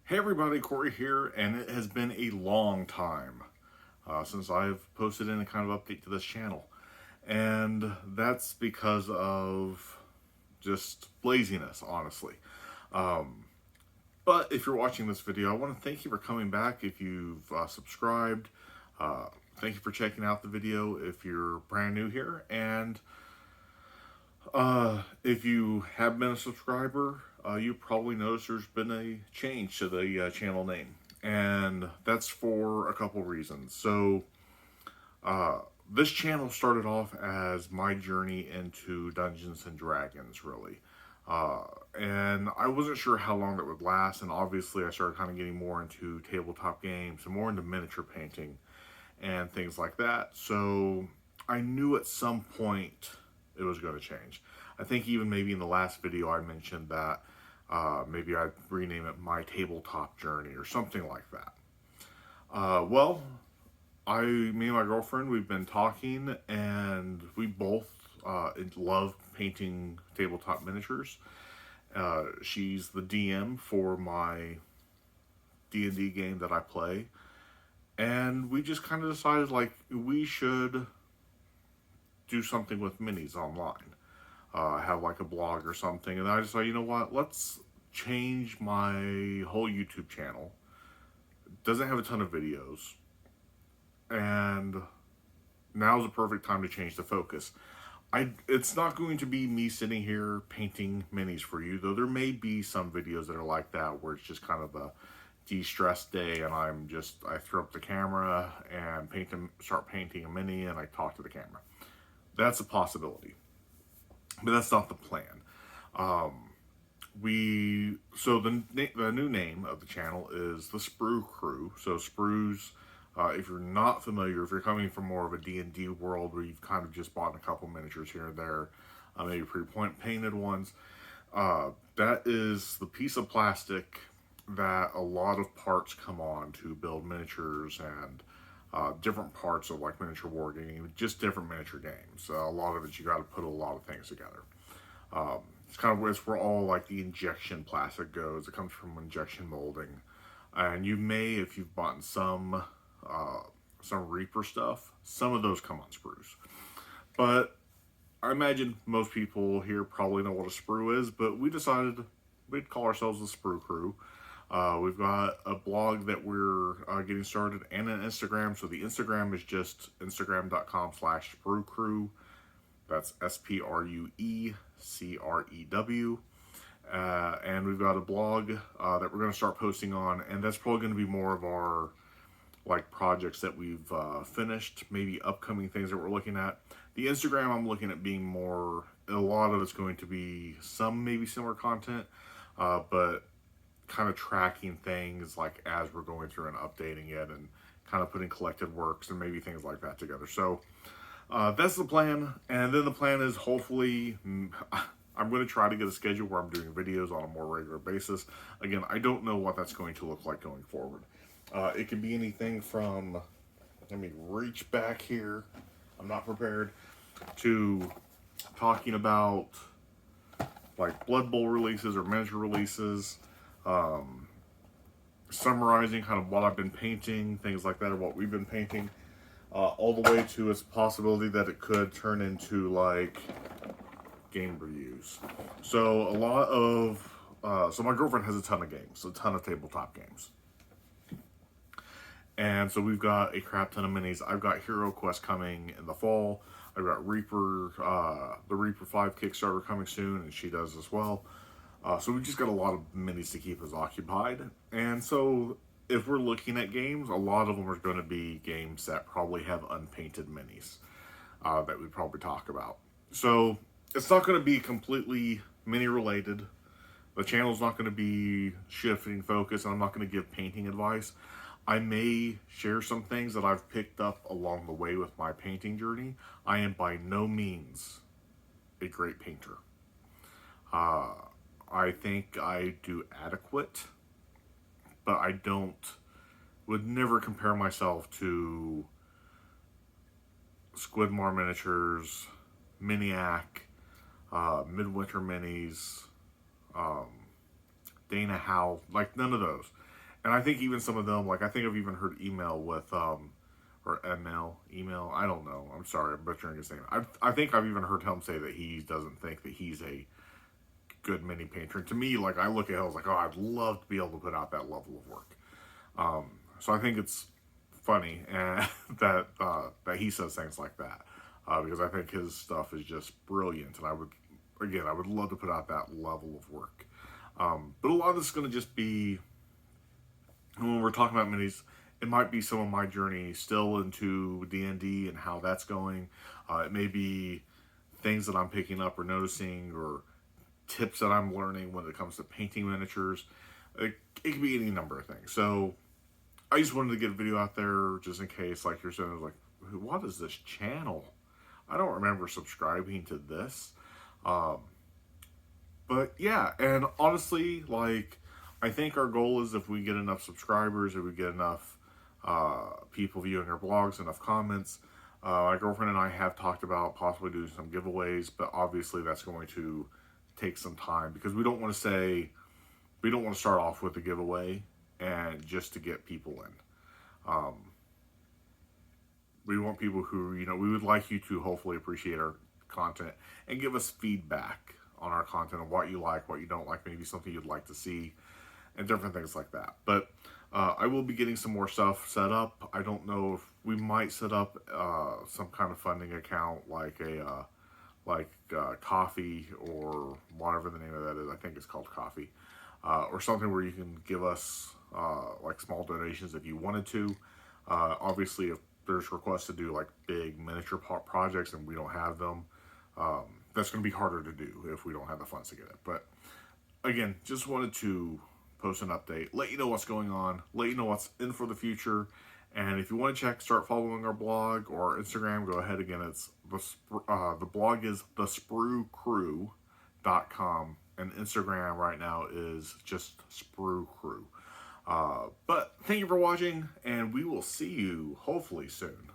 Hey everybody, Corey here, and it has been a long time since I've posted any kind of update to this channel. And that's because of just laziness, honestly. But if you're watching this video, I want to thank you for coming back. If you've subscribed, thank you for checking out the video if you're brand new here. And if you have been a subscriber, you probably noticed there's been a change to the channel name, and that's for a couple reasons. So, this channel started off as my journey into Dungeons and Dragons, really. And I wasn't sure how long that would last, and obviously I started kind of getting more into tabletop games and more into miniature painting and things like that. So I knew at some point it was going to change. I think even maybe in the last video I mentioned that maybe I'd rename it My Tabletop Journey or something like that. Well, me and my girlfriend, we've been talking, and we both love painting tabletop miniatures. She's the DM for my D&D game that I play, and we just kind of decided like we should do something with minis online, have like a blog or something. And I just thought, you know what, let's change my whole YouTube channel. It doesn't have a ton of videos, and now's the perfect time to change the focus. It's not going to be me sitting here painting minis for you, though there may be some videos that are like that where it's just kind of a de-stress day and I throw up the camera and start painting a mini and I talk to the camera. That's a possibility, but that's not the plan. The new name of the channel is the Sprue Crew. So Sprues, if you're not familiar, if you're coming from more of a D&D world where you've kind of just bought a couple miniatures here and there, maybe pre-point painted ones, that is the piece of plastic that a lot of parts come on to build miniatures and different parts of like miniature wargaming, just different miniature games. A lot of it, you got to put a lot of things together. It's kind of where it's where all like the injection plastic goes. It comes from injection molding, and you may, if you've bought some Reaper stuff, some of those come on sprues. But I imagine most people here probably know what a sprue is, but we decided we'd call ourselves the Sprue Crew. We've got a blog that we're getting started and an Instagram. So the Instagram is just instagram.com/Sprue Crew. That's SPRUECREW. And we've got a blog that we're going to start posting on, and that's probably going to be more of our like projects that we've finished, maybe upcoming things that we're looking at. The Instagram, I'm looking at being more, a lot of it's going to be some maybe similar content, but kind of tracking things like as we're going through and updating it and kind of putting collected works and maybe things like that together. So that's the plan. And then the plan is hopefully I'm going to try to get a schedule where I'm doing videos on a more regular basis. Again, I don't know what that's going to look like going forward. It could be anything from, let me reach back here, I'm not prepared, to talking about like Blood Bowl releases or miniature releases, summarizing kind of what I've been painting, things like that, or what we've been painting, all the way to its possibility that it could turn into like game reviews. So a lot of, so my girlfriend has a ton of games, a ton of tabletop games. And so we've got a crap ton of minis. I've got Hero Quest coming in the fall. I've got Reaper, the Reaper 5 Kickstarter coming soon, and she does as well. So we've just got a lot of minis to keep us occupied. And so if we're looking at games, a lot of them are going to be games that probably have unpainted minis that we'd probably talk about. So it's not going to be completely mini related. The channel's not going to be shifting focus, and I'm not going to give painting advice. I may share some things that I've picked up along the way with my painting journey. I am by no means a great painter. I think I do adequate, but would never compare myself to Squidmore Miniatures, Miniac, Midwinter Minis, Dana Howe, like none of those. And I think even some of them, like I think I've even heard email with or email. I don't know. I'm sorry, I'm butchering his name. I think I've even heard him say that he doesn't think that he's a good mini painter. And to me, like I look at it, I was like, oh, I'd love to be able to put out that level of work. So I think it's funny and that he says things like that because I think his stuff is just brilliant, and I would love to put out that level of work. But a lot of this is going to just be when we're talking about minis. It might be some of my journey still into D&D and how that's going. It may be things that I'm picking up or noticing, or tips that I'm learning when it comes to painting miniatures. It could be any number of things. So I just wanted to get a video out there just in case, like you're saying, like, what is this channel? I don't remember subscribing to this. But yeah, and honestly, like, I think our goal is if we get enough subscribers, if we get enough people viewing our blogs, enough comments. My girlfriend and I have talked about possibly doing some giveaways, but obviously that's going to take some time because we don't want to start off with a giveaway and just to get people in. We want people who, we would like you to hopefully appreciate our content and give us feedback on our content of what you like, what you don't like, maybe something you'd like to see, and different things like that. But I will be getting some more stuff set up. I don't know if we might set up some kind of funding account like a Coffee or whatever the name of that is. I think it's called Coffee. Or something where you can give us like small donations if you wanted to. Obviously, if there's requests to do like big miniature projects and we don't have them, that's going to be harder to do if we don't have the funds to get it. But again, just wanted to post an update, let you know what's going on, let you know what's in for the future. And if you want to start following our blog or Instagram, go ahead. Again, it's the blog is thesprewcrew.com, and Instagram right now is just Sprue Crew. But thank you for watching, and we will see you hopefully soon.